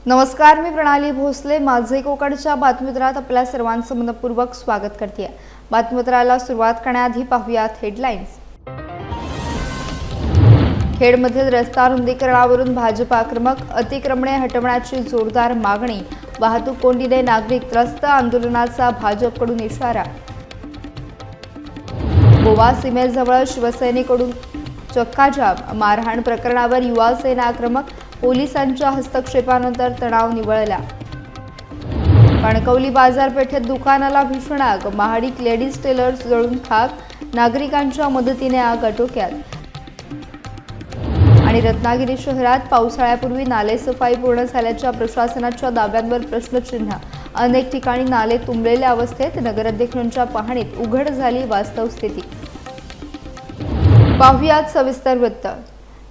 नमस्कार, मी प्रणाली भोसले. माझे कोकणच्या बातमीपत्रात आपल्या सर्वांचं मनपूर्वक स्वागत करते. बातमीपत्राला सुरुवात करण्याआधी पाहूयात हेडलाईन्स. खेडमधील रस्ता रुंदीकरणावरून भाजप आक्रमक, अतिक्रमणे हटवण्याची जोरदार मागणी, वाहतूक कोंडीने नागरिक त्रस्त, आंदोलनाचा भाजपकडून इशारा. गोवा सीमेजवळ शिवसेनेकडून चक्काजाम, मारहाण प्रकरणावर युवा सेना आक्रमक, पोलिसांच्या हस्तक्षेपानंतर तणाव निवळला. कणकवली बाजारपेठेत दुकानाला भीषण आग, महाडिक लेडीज टेलर्स जळून खाक, नागरिकांच्या मदतीने आग आटोक्यात. आणि रत्नागिरी शहरात पावसाळ्यापूर्वी नालेसफाई पूर्ण झाल्याच्या प्रशासनाच्या दाव्यांवर प्रश्नचिन्ह, अनेक ठिकाणी नाले तुंबलेल्या अवस्थेत, नगराध्यक्षांच्या पाहणीत उघड झाली वास्तव स्थिती. पाहुयात सविस्तर वृत्त.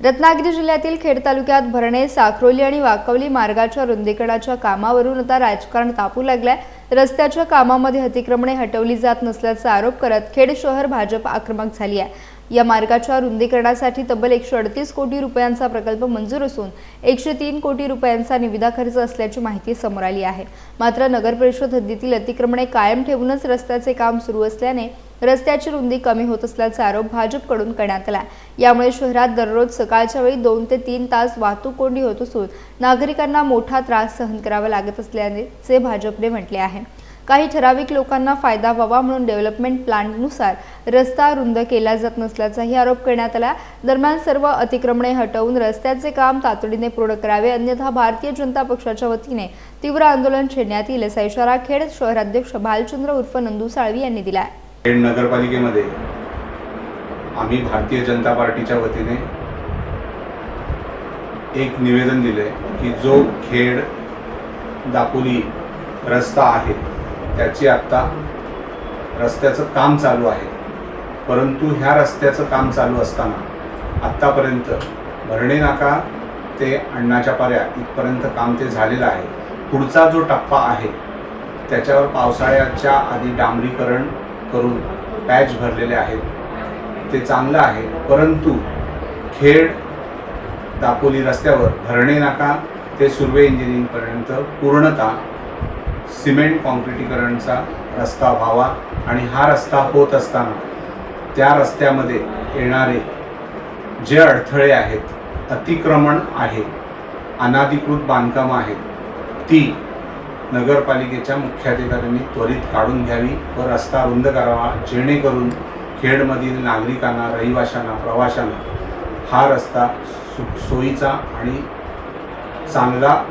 रत्नागिरी जिल्ह्यातील खेड तालुक्यात भरणे, साखरोली आणि वाकवली मार्गाच्या रुंदीकरणाच्या कामावरून आता राजकारण तापू लागलंय. रस्त्याच्या कामामध्ये अतिक्रमणे हटवली जात नसल्याचा आरोप करत खेड शहर भाजप आक्रमक झाली आहे. या मार्गाच्या रुंदीकरणासाठी तब्बल 138 कोटी रुपयांचा प्रकल्प मंजूर असून 103 कोटी रुपयांचा निविदा खर्च असल्याची माहिती समोर आली आहे. मात्र नगर परिषद हद्दीतील अतिक्रमणे कायम ठेवूनच रस्त्याचे काम सुरू असल्याने रस्त्याची रुंदी कमी होत असल्याचा आरोप भाजपकडून करण्यात आला. यामुळे शहरात दररोज सकाळच्या वेळी 2 ते 3 तास वाहतूक कोंडी होत असून नागरिकांना मोठा त्रास सहन करावा लागत असल्याचे भाजपने म्हटले आहे. काही ठराविक लोकांना फायदा व्हावा म्हणून डेव्हलपमेंट प्लॅननुसार रस्ता रुंद केला जात नसल्याचाही आरोप करण्यात आला. दरम्यान सर्व अतिक्रमणे हटवून रस्त्याचे काम तातडीने पूर्ण करावे, अन्यथा भारतीय जनता पक्षाच्या वतीने तीव्र आंदोलन छेडण्यात येईल असा इशारा खेड शहराध्यक्ष भालचंद्र उर्फ नंदू साळवी यांनी दिला आहे. खेड नगरपालिकेमध्ये आम्ही भारतीय जनता पार्टीच्या वतीने एक निवेदन दिले की जो खेड दापोली रस्ता आहे त्याची आत्ता रस्त्याचं काम चालू आहे, परंतु ह्या रस्त्याचं काम चालू असताना आत्तापर्यंत भरणे नाका ते अण्णाच्या पाऱ्या इथपर्यंत काम ते झालेलं आहे. पुढचा जो टप्पा आहे त्याच्यावर पावसाळ्याच्या आधी डांबरीकरण करून पॅच भरलेले आहेत, ते चांगलं आहे. परंतु खेड दापोली रस्त्यावर भरणे नाका ते सुर्वे इंजिनिअरिंगपर्यंत पूर्णतः सिमेंट कॉन्क्रिटीकरणचा रस्ता व्हावा आणि हा रस्ता होत असताना त्या रस्त्यामध्ये येणारे जे अडथळे आहेत, अतिक्रमण आहे, अनाधिकृत बांधकामं आहेत, ती नगरपालिकेच्या मुख्याधिकाऱ्यांनी त्वरित काढून घ्यावी व रस्ता रुंद करावा, जेणेकरून खेडमधील नागरिकांना, रहिवाशांना, प्रवाशांना हा रस्ता सोयीचा आणि चांगला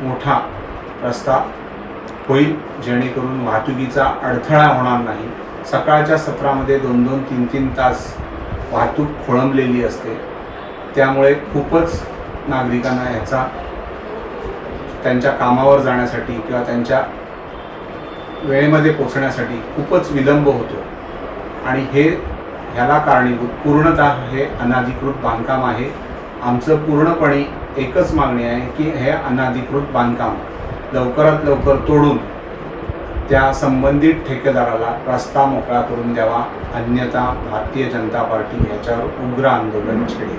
मोठा रस्ता होईल, जेणेकरून वाहतुकीचा अडथळा होणार नाही. सकाळच्या सत्रामध्ये 2-2, 3-3 तास वाहतूक खोळंबलेली असते, त्यामुळे खूपच नागरिकांना याचा त्यांच्या कामावर जाण्यासाठी किंवा त्यांच्या वेळेमध्ये पोहोचण्यासाठी खूपच विलंब होतो. आणि ह्याला कारणीभूत पूर्णतः हे अनाधिकृत बांधकाम आहे. आमचं पूर्णपणे एकच मागणी आहे की हे अनाधिकृत बांधकाम लवकरात लवकर तोडून त्या संबंधित ठेकेदाराला रस्ता मोकळा करून द्यावा, अन्यथा भारतीय जनता पार्टी याच्यावर उग्र आंदोलन छेडेल.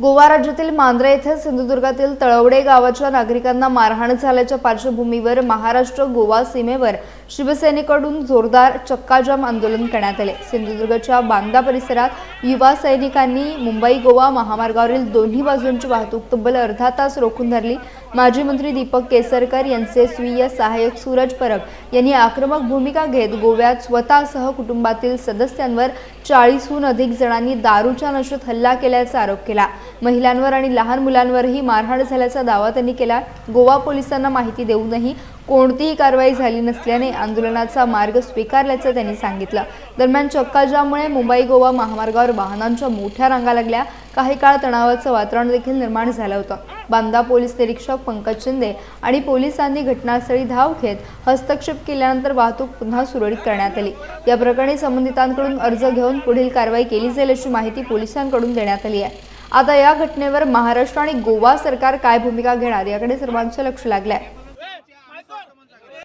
गोवा राज्यातील मांद्रा येथे सिंधुदुर्गातील तळवडे गावाच्या नागरिकांना मारहाण झाल्याच्या पार्श्वभूमीवर महाराष्ट्र गोवा सीमेवर शिवसेनेकडून जोरदार चक्काजाम आंदोलन करण्यात आले. सिंधुदुर्गच्या बांदा परिसरात युवा सैनिकांनी मुंबई गोवा महामार्गावरील दोन्ही बाजूंची वाहतूक तब्बल अर्धा तास रोखून धरली. माजी मंत्री दीपक केसरकर यांचे स्वीय सहाय्यक सूरज परब यांनी आक्रमक भूमिका घेत गोव्यात स्वतःसह कुटुंबातील सदस्यांवर 40हून अधिक जणांनी दारूच्या नशेत हल्ला केल्याचा आरोप केला. महिलांवर आणि लहान मुलांवरही मारहाण झाल्याचा दावा त्यांनी केला. गोवा पोलिसांना माहिती देऊनही कोणतीही कारवाई झाली नसल्याने आंदोलनाचा मार्ग स्वीकारल्याचं त्यांनी सांगितलं. दरम्यान चक्काजाममुळे मुंबई गोवा महामार्गावर वाहनांच्या मोठ्या रांगा लागल्या. काही काळ तणावाचं वातावरण देखील निर्माण झालं होतं. बांदा पोलीस निरीक्षक पंकज शिंदे आणि पोलिसांनी घटनास्थळी धाव घेत हस्तक्षेप केल्यानंतर वाहतूक पुन्हा सुरळीत करण्यात आली. या प्रकरणी संबंधितांकडून अर्ज घेऊन पुढील कारवाई केली जाईल अशी माहिती पोलिसांकडून देण्यात आली आहे. आता या घटनेवर महाराष्ट्र आणि गोवा सरकार काय भूमिका घेणार याकडे सर्वांचं लक्ष लागलंय.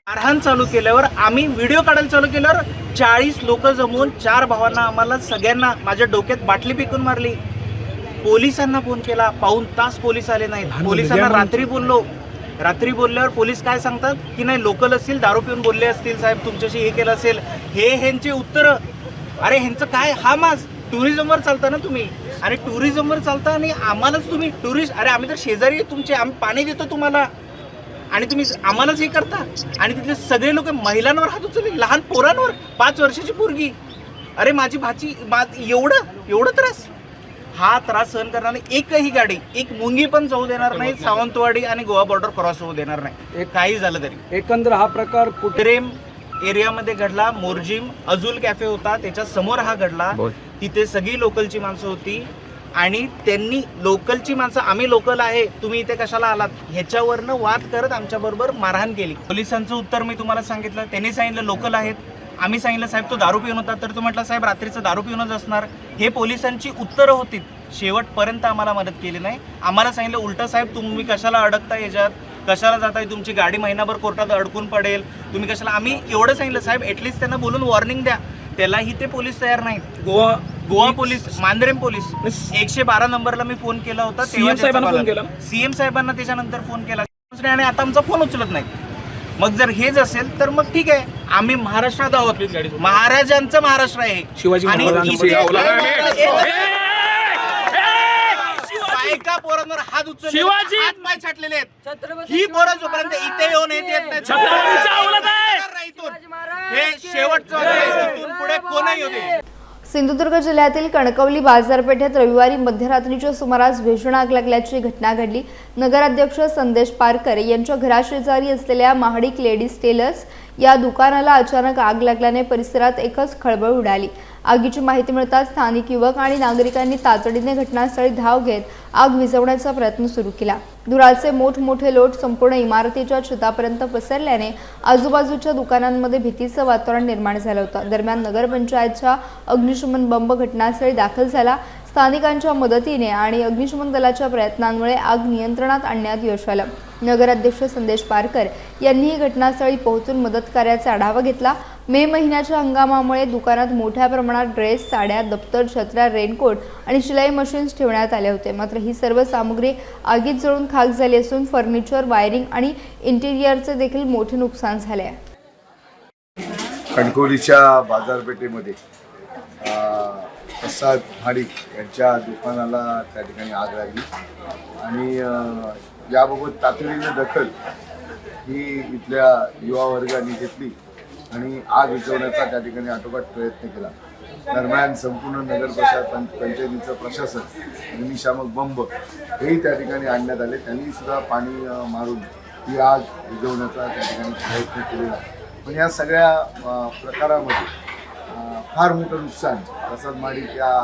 मारहाण चालू केल्यावर आम्ही व्हिडिओ काढायला चालू केल्यावर 40 लोक जमून 4 भावांना आम्हाला सगळ्यांना माझ्या डोक्यात बाटली फेकून मारली. पोलिसांना फोन केला, पाऊण तास पोलीस आले नाहीत. पोलिसांना रात्री बोलल्यावर पोलीस काय सांगतात की नाही लोकल असतील, दारू पिऊन बोलले असतील साहेब, तुमच्याशी हे केलं असेल. हे ह्यांचे उत्तर. अरे ह्यांचं काय, हा मास टुरिझमवर चालता ना तुम्ही, आणि टुरिझमवर चालता आणि आम्हालाच तुम्ही टुरिस्ट, अरे आम्ही तर शेजारी आहे तुमचे, आम्ही पाणी देतो तुम्हाला आणि तुम्ही आम्हालाच हे करता. आणि तिथले सगळे लोक महिलांवर हात उचलले, लहान पोरांवर, 5 वर्षाची पोरगी. अरे माझी भाची एवढं त्रास. हा त्रास सहन करणार नाही. एकही गाडी, एक मुंगी पण जाऊ देणार नाही सावंतवाडी आणि गोवा बॉर्डर क्रॉस होऊ देणार नाही, काही झालं तरी. एकंदर हा प्रकार कुत्रेम एरियामध्ये घडला. मोरजिम अजूल कॅफे होता, त्याच्या समोर हा घडला. तिथे सगळी लोकलची माणसं होती आणि त्यांनी लोकलची माणसं, आम्ही लोकल आहे, तुम्ही इथे कशाला आलात, ह्याच्यावरनं वाद करत आमच्याबरोबर मारहाण केली. पोलिसांचं उत्तर मी तुम्हाला सांगितलं. त्यांनी सांगितलं लोकल आहेत. आम्ही सांगितलं साहेब तो दारू पिऊन होता, तर तो म्हटला साहेब रात्रीचं दारू पिऊनच असणार. हे पोलिसांची उत्तरं होती. शेवटपर्यंत आम्हाला मदत केली नाही. आम्हाला सांगितलं उलटं साहेब तुम्ही कशाला अडकता, याच्यात कशाला जाताय, तुमची गाडी महिनाभर कोर्टात अडकून पडेल, तुम्ही कशाला. आम्ही एवढं सांगितलं साहेब ॲटलिस्ट त्यांना बोलून वॉर्निंग द्या. त्यालाही ते पोलीस तयार नाहीत. गोवा पोलीस, मांद्रेम पोलीस 112 नंबरला मी फोन केला होता, सीएम साहेबांना त्याच्यानंतर फोन केला आणि आता आमचा फोन उचलत नाही. मग जर हेच असेल तर मग ठीक आहे, आम्ही महाराष्ट्रात आहोत, महाराजांचं महाराष्ट्र आहे. शिवाजी आणि बायका पोरांवर हात उचलले, हात पाय छाटलेले आहेत. ही पोरं जोपर्यंत इथे येऊन येत हे शेवटचं इथून पुढे कोणही होते. सिंधुदुर्ग जिल्ह्यातील कणकवली बाजारपेठेत रविवारी मध्यरात्रीच्या सुमारास भीषण आग लागल्याची घटना घडली. नगराध्यक्ष संदेश पारकर यांच्या घराशेजारी असलेल्या महाडिक लेडीज टेलर्स या दुकानाला अचानक आग लागल्याने परिसरात एकच खळबळ उडाली. आगीची माहिती मिळताच स्थानिक युवक आणि नागरिकांनी तातडीने घटनास्थळी धाव घेत आग विझवण्याचा प्रयत्न सुरू केला. धुराचे मोठमोठे लोट संपूर्ण इमारतीच्या छतापर्यंत पसरल्याने आजूबाजूच्या दुकानांमध्ये भीतीचं वातावरण निर्माण झालं होतं. दरम्यान नगरपंचायतच्या अग्निशमन बंब घटनास्थळी दाखल झाला. स्थानिकांच्या मदतीने आणि अग्निशमन दलाच्या प्रयत्नांमुळे आग नियंत्रणात आणण्यात यश आलं. नगराध्यक्ष संदेश पारकर यांनीही घटनास्थळी पोहोचून मदत कार्याचा आढावा घेतला. मे महिन्याच्या हंगामामुळे दुकानात मोठ्या प्रमाणात ड्रेस, साड्या, दप्तर, छत्र्या, रेनकोट आणि शिलाई मशीन्स ठेवण्यात आले होते. मात्र ही सर्व सामग्री आगीत जळून खाक झाली असून फर्निचर, वायरिंग आणि इंटिरियरचे देखील मोठे नुकसान झाले आहे. कणकवलीच्या बाजारपेठेमध्ये प्रसाद महाडिक यांच्या दुकानाला त्या ठिकाणी आग लागली आणि याबाबत तातडीने दखल ही इथल्या युवा वर्गाने घेतली आणि आग विझवण्याचा त्या ठिकाणी आटोकाट प्रयत्न केला. दरम्यान संपूर्ण नगर पंचायतीचं प्रशासन, अग्निशामक बंब हेही त्या ठिकाणी आणण्यात आले. त्यांनी सुद्धा पाणी मारून ही आग विझवण्याचा त्या ठिकाणी प्रयत्न केलेला. पण या सगळ्या प्रकारामध्ये फार मोठं नुकसान प्रसाद महाडिक या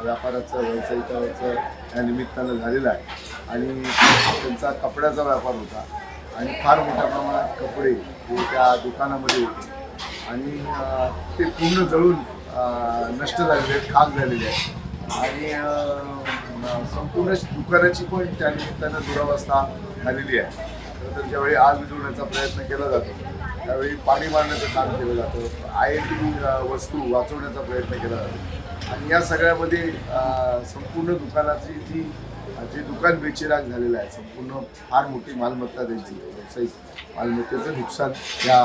व्यापाराचं, व्यावसायिकाचं या निमित्तानं झालेलं आहे. आणि त्यांचा कपड्याचा व्यापार होता आणि फार मोठ्या प्रमाणात कपडे हे त्या दुकानामध्ये होते आणि ते पूर्ण जळून नष्ट झालेले आहेत, खाक झालेले आहेत. आणि संपूर्ण दुकानाची पण त्या निमित्तानं दुरावस्था झालेली आहे. तर ज्यावेळी आग विझवण्याचा प्रयत्न केला जातो त्यावेळी पाणी मारण्याचं काम केलं जातं, INT वस्तू वाचवण्याचा प्रयत्न केला जातो. आणि या सगळ्यामध्ये संपूर्ण दुकानाची जे दुकान बेचिराग झालेलं आहे, संपूर्ण फार मोठी मालमत्ता त्यांची व्यावसायिक मालमत्तेचं नुकसान या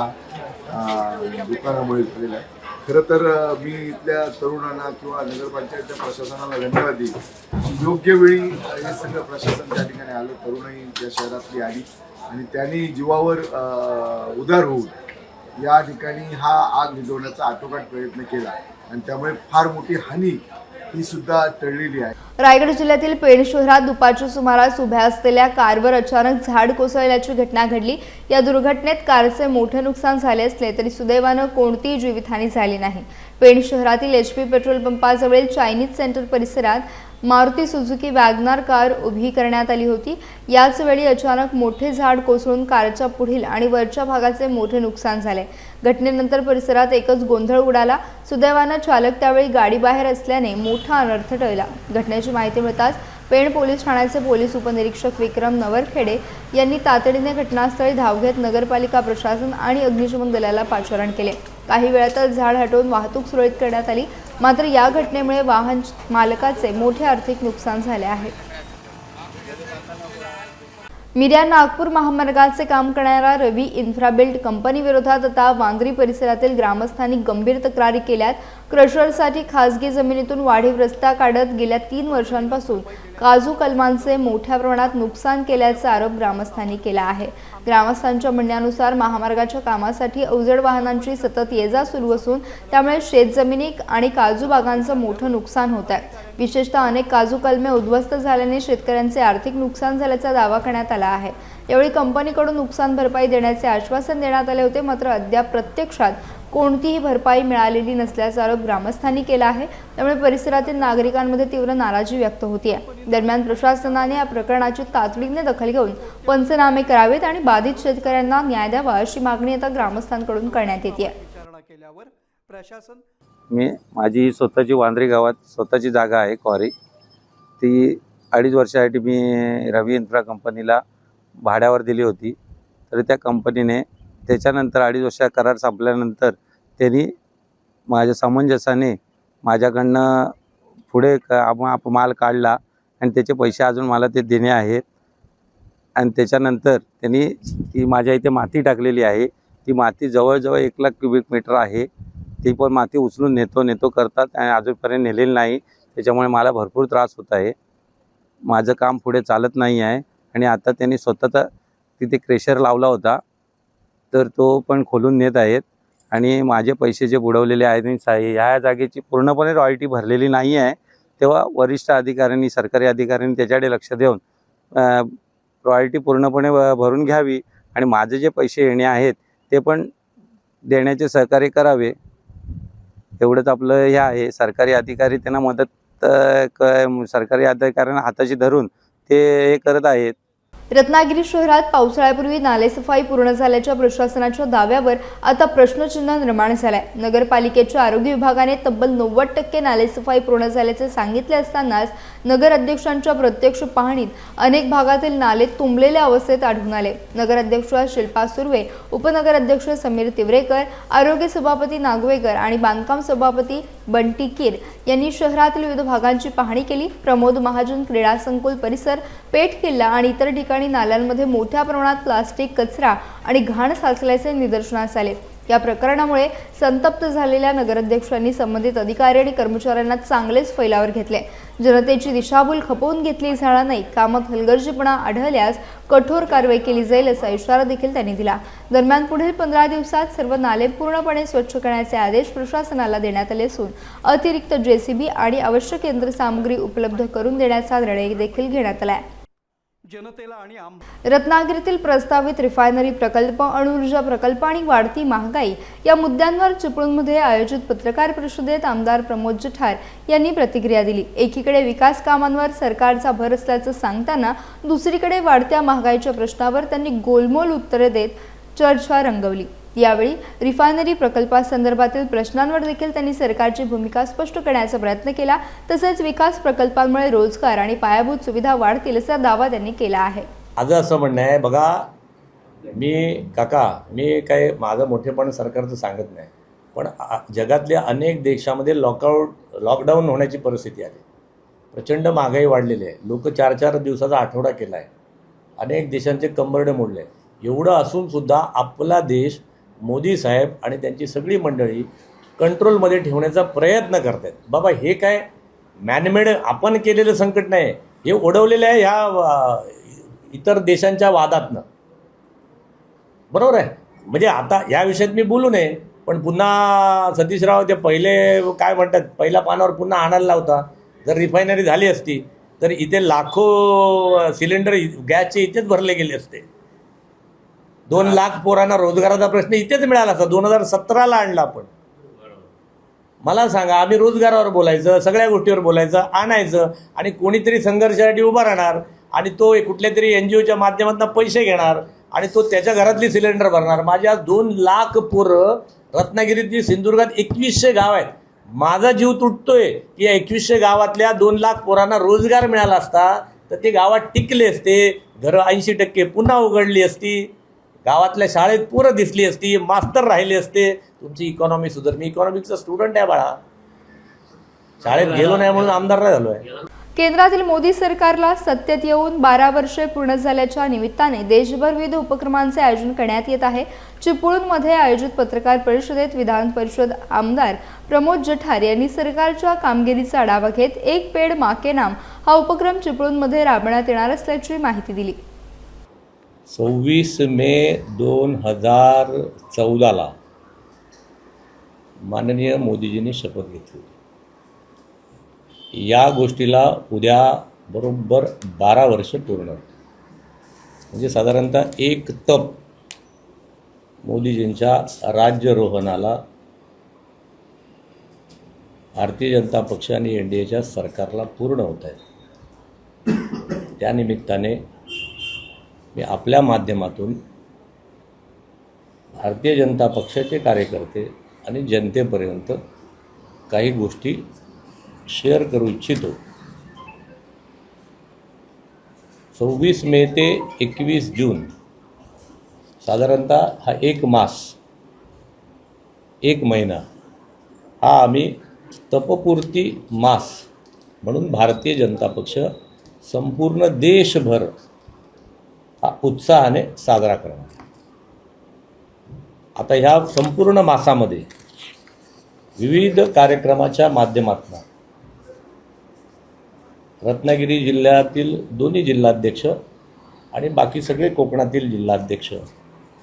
दुकानामुळे झालेलं आहे. खरं तर मी इथल्या तरुणांना किंवा नगरपंचायतच्या प्रशासनाला धन्यवाद देईन. योग्य वेळी हे सगळं प्रशासन त्या ठिकाणी आलं, तरुणाई या शहरातली आली आणि त्यांनी जीवावर उदार होऊन या ठिकाणी हा आग विझवण्याचा आटोकाट प्रयत्न केला आणि त्यामुळे फार मोठी हानी ही सुद्धा टळलेली आहे. रायगड जिल्ह्यातील पेण शहरात दुपारच्या सुमारास उभ्या असलेल्या कारवर अचानक झाड कोसळल्याची घटना घडली. या दुर्घटनेत कारचे मोठे नुकसान झाले असले तरी सुदैवानं कोणतीही जीवितहानी झाली नाही. पेण शहरातील HP पेट्रोल पंपाजवळील चायनीज सेंटर परिसरात मारुती सुझुकी वॅगनार कार उभी करण्यात आली होती. याच वेळी अचानक मोठे झाड कोसळून कारच्या पुढील आणि वरच्या भागाचे मोठे नुकसान झाले. घटनेनंतर परिसरात एकच गोंधळ उडाला. सुदैवानं चालक त्यावेळी गाडी बाहेर असल्याने मोठा अनर्थ टळला. घटनेची माहिती मिळताच पेण पोलीस ठाण्याचे पोलीस उपनिरीक्षक विक्रम नवरखेडे यांनी तातडीने घटनास्थळी धाव घेत नगरपालिका प्रशासन आणि अग्निशमन दलाला पाचारण केले. काही वेळातच झाड हटवून वाहतूक सुरळीत करण्यात आली. मात्र या घटनेमुळे वाहन मालकाचे मोठे आर्थिक नुकसान झाले आहे. मिर्या नागपूर महामार्गाचे काम करणाऱ्या रवी इन्फ्राबिल्ड कंपनी विरोधात आता वांद्री परिसरातील ग्रामस्थांनी गंभीर तक्रारी केल्यात. क्रशरसाठी खासगी जमिनीतून वाढीव रस्ता काढत गेल्या 3 वर्षांपासून काजू कलमांचे मोठ्या प्रमाणात नुकसान केल्याचा आरोप ग्रामस्थांनी केला आहे. ग्रामस्थांच्या म्हणण्यानुसार महामार्गाच्या कामासाठी अवजड वाहनांची सतत ये-जा सुरू असून त्यामुळे शेतजमिनी आणि काजू बागांचं मोठं नुकसान होत आहे. विशेषतः अनेक काजू कलमे उद्ध्वस्त झाल्याने शेतकऱ्यांचे आर्थिक नुकसान झाल्याचा दावा करण्यात आला आहे. यावेळी कंपनीकडून नुकसान भरपाई देण्याचे आश्वासन देण्यात आले होते, मात्र अद्याप प्रत्यक्षात कोणतीही भरपाई मिळालेली नसल्याचा आरोप ग्रामस्थांनी केला आहे. त्यामुळे परिसरातील नागरिकांमध्ये तीव्र नाराजी व्यक्त होती आहे. दरम्यान प्रशासनाने या प्रकरणाची तातडीने दखल घेऊन पंचनामे करावेत आणि बाधित शेतकऱ्यांना न्याय द्यावा अशी मागणी आता ग्रामस्थांकडून करण्यात येते. माझी स्वतःची वांद्रे गावात स्वतःची जागा आहे क्वारी. ती 2.5 वर्षासाठी मी रवी इन्फ्रा कंपनीला भाड्यावर दिली होती. तर त्या कंपनीने त्याच्यानंतर 2.5 वर्ष करार संपल्यानंतर त्यांनी माझ्या समंजसाने माझ्याकडनं पुढे माल काढला आणि त्याचे पैसे अजून मला ते देणे आहेत. आणि त्याच्यानंतर त्यांनी ती माझ्या इथे माती टाकलेली आहे. ती माती जवळजवळ 1 लाख क्युबिक मीटर आहे. ती पण माती उचलून नेतो करतात आणि अजूनपर्यंत नेलेली नाही. त्याच्यामुळे मला भरपूर त्रास होत आहे. माझं काम पुढे चालत नाही आहे. आणि आता त्यांनी स्वतःचा तिथे क्रेशर लावला होता, तर तो पण खोलून नेत आहेत. आणि माझे पैसे जे बुडवलेले आहेत, ह्या जागेची पूर्णपणे रॉयल्टी भरलेली नाही आहे. तेव्हा वरिष्ठ अधिकाऱ्यांनी, सरकारी अधिकाऱ्यांनी त्याच्याकडे लक्ष देऊन रॉयल्टी पूर्णपणे भरून घ्यावी आणि माझे जे पैसे येणे आहेत ते पण देण्याचे सहकार्य करावे. एवढंच आपलं हे आहे. सरकारी अधिकारी त्यांना मदत सरकारी अधिकाऱ्यांना हाताशी धरून ते हे करत आहेत. रत्नागिरी शहरात पावसाळ्यापूर्वी नालेसफाई पूर्ण झाल्याच्या प्रशासनाच्या दाव्यावर आता प्रश्नचिन्ह निर्माण झालाय. नगरपालिकेच्या आरोग्य विभागाने तब्बल 90% नालेसफाई पूर्ण झाल्याचे सांगितले असतानाच नगराध्यक्षांच्या प्रत्यक्ष पाहणीत अनेक भागातील नाले तुंबलेल्या अवस्थेत आढळून आले. नगराध्यक्ष शिल्पा सुर्वे, उपनगराध्यक्ष समीर तिवरेकर, आरोग्य सभापती नागवेकर आणि बांधकाम सभापती बंटी कीर यांनी शहरातील विविध भागांची पाहणी केली. प्रमोद महाजन क्रीडा संकुल परिसर, पेठ किल्ला आणि इतर ठिकाणी नाल्यांमध्ये मोठ्या प्रमाणात प्लास्टिक, कचरा आणि घाण साचल्याचे निदर्शनास आले. या प्रकरणामुळे संतप्त झालेल्या नगराध्यक्षांनी संबंधित अधिकारी आणि कर्मचाऱ्यांना चांगलेच फैलावर घेतले. जनतेची दिशाभूल खपवून घेतली जाणार नाही, कामात हलगर्जीपणा आढळल्यास कठोर कारवाई केली जाईल असा इशारा देखील त्यांनी दिला. दरम्यान पुढील 15 दिवसात सर्व नाले पूर्णपणे स्वच्छ करण्याचे आदेश प्रशासनाला देण्यात आले असून अतिरिक्त JCB आणि आवश्यक यंत्रसामुग्री उपलब्ध करून देण्याचा निर्णय देखील घेण्यात आला आहे. रत्नागिरीतील प्रस्तावित रिफायनरी प्रकल्प, अणुऊर्जा प्रकल्प आणि वाढती महागाई या मुद्द्यांवर चिपळूणमध्ये आयोजित पत्रकार परिषदेत आमदार प्रमोद जठार यांनी प्रतिक्रिया दिली. एकीकडे विकास कामांवर सरकारचा भर असल्याचं सांगताना दुसरीकडे वाढत्या महागाईच्या प्रश्नावर त्यांनी गोलमोल उत्तरे देत चर्चा रंगवली. यावेळी रिफायनरी प्रकल्पासंदर्भातील प्रश्नांवर देखील त्यांनी सरकारची भूमिका स्पष्ट करण्याचा प्रयत्न केला. तसेच विकास प्रकल्पांमुळे रोजगार आणि पायाभूत सुविधा वाढतील असा दावा त्यांनी केला आहे. माझं असं म्हणणं आहे, बघा मी काय माझं मोठेपण सरकारचं सांगत नाही, पण जगातल्या अनेक देशामध्ये लॉकडाऊन होण्याची परिस्थिती आली. प्रचंड महागाई वाढलेली आहे. लोक 4-4 दिवसाचा आठवडा केला आहे. अनेक देशांचे कंबरडे मोडले. एवढं असून सुद्धा आपला देश, मोदी साहेब आणि त्यांची सगळी मंडळी कंट्रोलमध्ये ठेवण्याचा प्रयत्न करत आहेत. बाबा हे काय मॅनमेड आपण केलेलं संकट नाही, हे ओढवलेलं आहे ह्या इतर देशांच्या वादातनं. बरोबर आहे. म्हणजे आता या विषयात मी बोलू नये, पण पुन्हा सतीशराव ते पहिले काय म्हणतात, पहिल्या पानावर पुन्हा आणायला लावता. जर रिफायनरी झाली असती तर इथे लाखो सिलेंडर गॅसचे इथेच भरले गेले असते. 2 लाख पोरांना रोजगाराचा प्रश्न इथेच मिळाला असता. 2017ला आणला आपण. मला सांगा, आम्ही रोजगारावर बोलायचं, सगळ्या गोष्टीवर बोलायचं, आणायचं आणि कोणीतरी संघर्षासाठी उभा राहणार आणि तो कुठल्या तरी NGOच्या माध्यमातून पैसे घेणार आणि तो त्याच्या घरातली सिलेंडर भरणार. माझ्या 2 लाख पोरं रत्नागिरीतली, सिंधुदुर्गात 2100 गाव आहेत. माझा जीव तुटतोय की या 2100 गावातल्या 2 लाख पोरांना रोजगार मिळाला असता तर ते गावात टिकले असते. घरं 80% पुन्हा उघडली असती. गावातल्या शाळेत पोरं दिसली असती. मास्तर राहिले असते. तुमची इकॉनॉमी सुधार. मी इकॉनॉमिक्सचा स्टुडंट आहे बाळा. शाळेत गेलो नाही म्हणून आमदार नाही झालो आहे. केंद्रातील मोदी सरकारला सत्तेत येऊन 12 वर्षे पूर्ण झाल्याच्या निमित्ताने देशभर विविध उपक्रमांचे आयोजन करण्यात येत आहे. चिपळूणमध्ये आयोजित पत्रकार परिषदेत विधान परिषद आमदार प्रमोद जठार यांनी सरकारच्या कामगिरीचा आढावा घेत एक पेड माँ के नाम हा उपक्रम चिपळूणमध्ये राबवण्यात येणार असल्याची माहिती दिली. 26 मे 2014 माननीय मोदीजींनी शपथ घेतली. या गोष्टीला उद्या बरोबर 12 वर्ष पूर्ण होते. म्हणजे साधारणतः एक तप मोदीजींच्या राज्यारोहणाला भारतीय जनता पक्ष आणि NDAच्या सरकारला पूर्ण होत आहे. त्यानिमित्ताने मी आपल्या माध्यमातून भारतीय जनता पक्षाचे कार्यकर्ते आणि जनतेपर्यंत काही गोष्टी शेअर करू इच्छितो. 26 मे ते 21 जून साधारणतः हा एक मास, एक महिना हा आम्ही तपपूर्ती मास म्हणून भारतीय जनता पक्ष संपूर्ण देशभर हा उत्साहाने साजरा करणार. आता ह्या संपूर्ण मासामध्ये विविध कार्यक्रमाच्या माध्यमातून रत्नागिरी जिल्ह्यातील दोन्ही जिल्हाध्यक्ष आणि बाकी सगळे कोकणातील जिल्हाध्यक्ष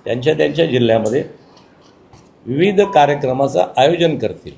त्यांच्या जिल्ह्यामध्ये विविध कार्यक्रमाचं आयोजन करतील.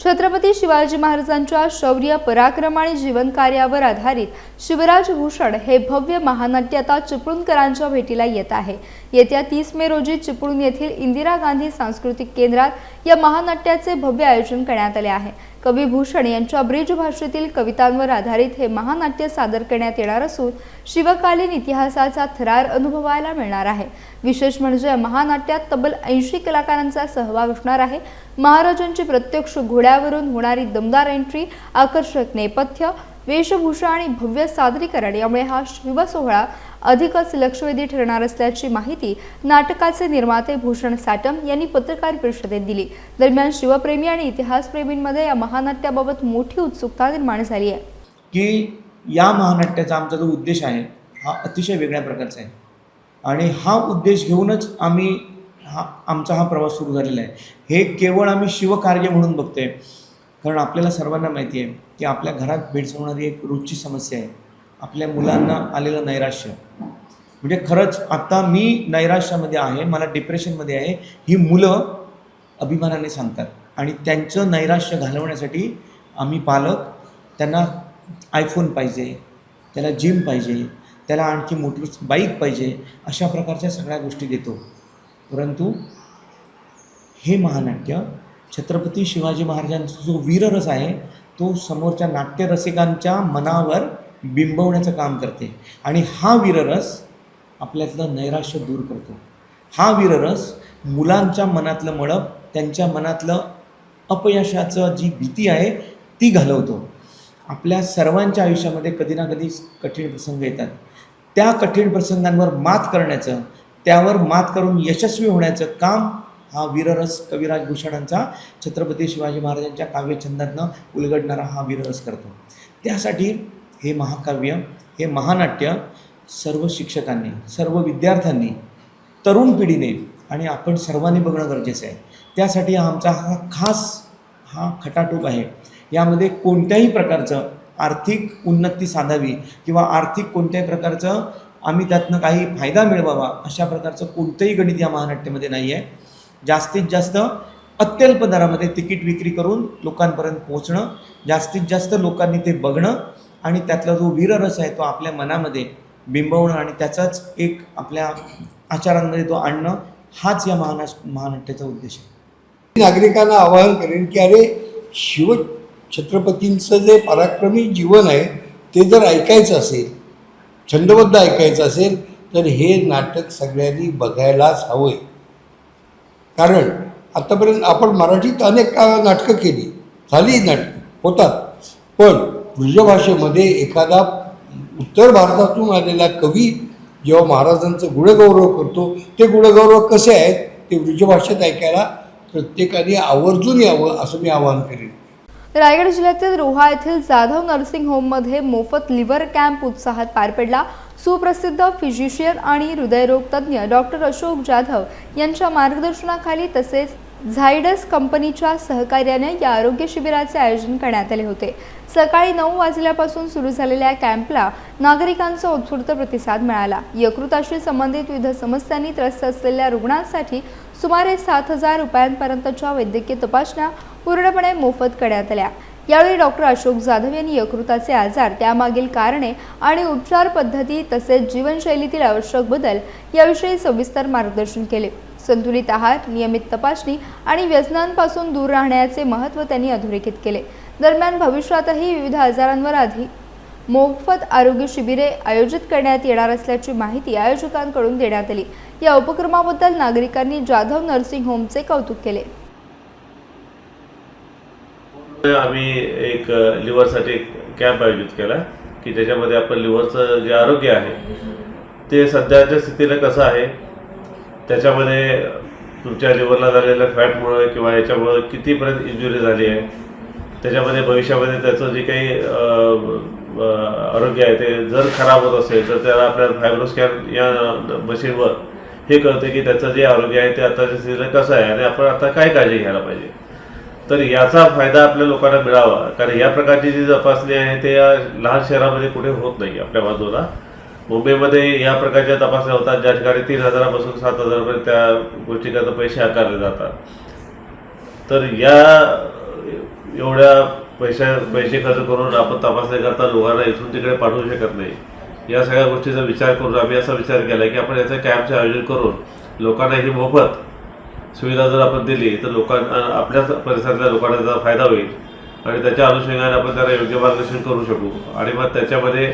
छत्रपती शिवाजी महाराजांच्या शौर्य पराक्रम आणि जीवन कार्यावर आधारित शिवराज भूषण हे भव्य महानाट्य आता चिपळूणकरांच्या भेटीला येत आहे. येत्या 30 मे रोजी चिपळूण येथील इंदिरा गांधी सांस्कृतिक केंद्रात या महानाट्याचे भव्य आयोजन करण्यात आले आहे. कवी भूषण यांच्या ब्रिज भाषेतील कवितांवर आधारित हे महानाट्य सादर करण्यात येणार असून शिवकालीन इतिहासाचा थरार अनुभवायला मिळणार आहे. विशेष म्हणजे या महानाट्यात तब्बल 80 कलाकारांचा सहभाग असणार आहे. महाराजांची प्रत्यक्ष घोड्यावरून होणारी दमदार एंट्री, आकर्षक नेपथ्य, वेशभूषा आणि भव्य सादरीकरण यामुळे हा शिवसोहळा अधिकच लक्षवेधी ठरणार असल्याची माहिती नाटकाचे निर्माते भूषण साटम यांनी पत्रकार परिषदेत दिली. दरम्यान शिवप्रेमी आणि इतिहासप्रेमींमध्ये या महानाट्याबाबत मोठी उत्सुकता निर्माण झाली आहे की या महानाट्याचा आमचा जो उद्देश आहे हा अतिशय वेगळ्या प्रकारचा आहे आणि हा उद्देश घेऊनच आम्ही आमचा हा प्रवास सुरू झालेला आहे. हे केवळ आम्ही शिवकार्य म्हणून बघतोय, कारण आपल्याला सर्वांना माहिती आहे की आपल्या घरात भेडसावणारी एक रोजची समस्या आहे आपल्या मुलांना आलेलं नैराश्य. म्हणजे खरंच आता मी नैराश्यामध्ये आहे, मला डिप्रेशनमध्ये आहे, ही मुलं अभिमानाने सांगतात आणि त्यांचं नैराश्य घालवण्यासाठी आम्ही पालक त्यांना आयफोन पाहिजे, त्याला जिम पाहिजे, त्याला आणखी मोटर बाईक पाहिजे, अशा प्रकारच्या सगळ्या गोष्टी देतो. परंतु हे महानाट्य छत्रपती शिवाजी महाराजांचा जो वीररस आहे तो समोरच्या नाट्यरसिकांच्या मनावर बिंबवण्याचं काम करते आणि हा वीररस आपल्यातलं नैराश्य दूर करतो. हा वीररस मुलांच्या मनातलं मळप, त्यांच्या मनातलं अपयशाचं जी भीती आहे ती घालवतो. आपल्या सर्वांच्या आयुष्यामध्ये कधी ना कधी कठीण प्रसंग येतात. त्या कठीण प्रसंगांवर मात करण्याचं, त्यावर मात करून यशस्वी होण्याचं काम हा वीररस कविराज भूषणांचा छत्रपती शिवाजी महाराजांच्या काव्यछंदातनं उलगडणारा हा वीररस करतो. त्यासाठी हे महाकाव्य, हे महानाट्य सर्व शिक्षकांनी, सर्व विद्यार्थ्यांनी, तरुण पिढीने आणि आपण सर्वांनी बघणं गरजेचं आहे. त्यासाठी आमचा हा खास खटाटोप आहे. यामध्ये कोणत्याही प्रकारचं आर्थिक उन्नती साधावी किंवा आर्थिक कोणत्याही प्रकारचं आम्ही त्यातनं काही फायदा मिळवावा अशा प्रकारचं कोणतंही गणित या महानाट्यामध्ये नाही आहे. जास्तीत जास्त अत्यल्प दरामध्ये तिकीट विक्री करून लोकांपर्यंत पोहोचणं, जास्तीत जास्त लोकांनी ते बघणं आणि त्यातला जो वीररस आहे तो आपल्या मनामध्ये बिंबवणं आणि त्याचाच एक आपल्या आचारांमध्ये तो आणणं, हाच या महानाट्याचा उद्देश आहे. नागरिकांना आवाहन करेन की अरे शिव छत्रपतींचं जे पराक्रमी जीवन आहे ते जर ऐकायचं असेल, छंदबद्ध ऐकायचं असेल तर हे नाटक सगळ्यांनी बघायलाच हवं. कारण आत्तापर्यंत आपण मराठीत अनेक नाटकं केली, झाली नाटकं होतात, पण ब्रजभाषेमध्ये एखादा उत्तर भारतातून आलेला कवी जेव्हा महाराजांचं गुणगौरव करतो, ते गुणगौरव कसे आहेत ते ब्रजभाषेत ऐकायला प्रत्येकाने आवर्जून यावं असं मी आवाहन करेन. रायगड जिल्ह्यातील रोहा येथील जाधव नर्सिंग होममध्ये मोफत लिव्हर कॅम्प उत्साहात पार पडला। सुप्रसिद्ध फिजिशियन आणि हृदयरोग तज्ज्ञ डॉक्टर अशोक जाधव यांच्या मार्गदर्शनाखाली तसेच झायडस कंपनीच्या सहकार्याने या आरोग्य शिबिराचे आयोजन करण्यात आले होते। सकाळी 9 वाजल्यापासून सुरू झालेल्या कॅम्पला नागरिकांचा उत्स्फूर्त प्रतिसाद मिळाला। यकृताशी संबंधित विविध समस्यांनी त्रस्त असलेल्या रुग्णांसाठी सुमारे 7,000 रुपयांपर्यंतच्या वैद्यकीय तपासण्या पूर्णपणे मोफत करण्यात आल्या। यावेळी डॉक्टर अशोक जाधव यांनी यकृताचे आजार, त्यामागील कारणे आणि उपचार पद्धती तसेच जीवनशैलीतील आवश्यक बदल याविषयी सविस्तर मार्गदर्शन केले। संतुलित आहार, नियमित तपासणी आणि व्यसनांपासून दूर राहण्याचे महत्त्व त्यांनी अधोरेखित केले। दरम्यान भविष्यातही विविध आजारांवर मोफत आरोग्य शिबिरे आयोजित करण्यात येणार असल्याची माहिती आयोजकांकडून देण्यात आली। या उपक्रमाबद्दल नागरिकांनी जाधव नर्सिंग होमचे कौतुक केले। आम्ही एक लिव्हरसाठी कॅम्प आयोजित केला की ज्याच्यामध्ये आपण लिव्हरचं जे आरोग्य आहे ते सध्याच्या स्थितीला कसं आहे, त्याच्यामध्ये तुमच्या लिव्हरला झालेल्या फॅटमुळे किंवा याच्यामुळे कितीपर्यंत इंजुरी झाली आहे, त्याच्यामध्ये भविष्यामध्ये त्याचं जे काही आरोग्य आहे ते जर खराब होत असेल तर त्याला आपल्याला फायब्रोस्कॅन या मशीनवर हे कळते की त्याचं जे आरोग्य आहे ते आताच्या स्थितीला कसं आहे आणि आपण आता काय काळजी घ्यायला पाहिजे। तर याचा फायदा आपल्या लोकांना मिळावा, कारण या प्रकारची जी तपासणी आहे ते या लहान शहरामध्ये कुठे होत नाही। आपल्या बाजूला मुंबईमध्ये या प्रकारच्या तपासण्या होतात ज्या ठिकाणी 3,000पासून 7,000पर्यंत त्या गोष्टीकरता पैसे आकारले जातात। तर या एवढ्या पैसे खर्च करून आपण तपासणी करता लोकांना इथून तिकडे पाठवू शकत नाही। या सगळ्या गोष्टीचा विचार करून आम्ही असा विचार केला की आपण याचं कॅम्पचं आयोजन करून लोकांना ही मोफत सुविधा जर आपण दिली तर लोकांना, आपल्या परिसरातल्या लोकांना त्याचा फायदा होईल आणि त्याच्या अनुषंगाने आपण त्याला योग्य मार्गदर्शन करू शकू आणि मग त्याच्यामध्ये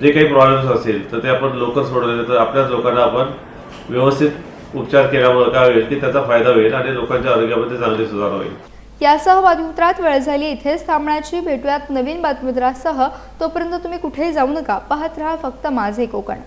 जे काही प्रॉब्लेम्स असतील तर ते आपण लवकर सोडवले तर आपल्याच लोकांना आपण व्यवस्थित उपचार केल्यामुळे काय होईल की त्याचा फायदा होईल आणि लोकांच्या आरोग्यामध्ये चांगली सुधारणा होईल। यासह बातमीपत्रात वेळ झाली इथेच थांबण्याची। भेटूयात नवीन बातमीपत्रासह। तोपर्यंत तुम्ही कुठेही जाऊ नका, पाहत राहा फक्त माझे कोकण।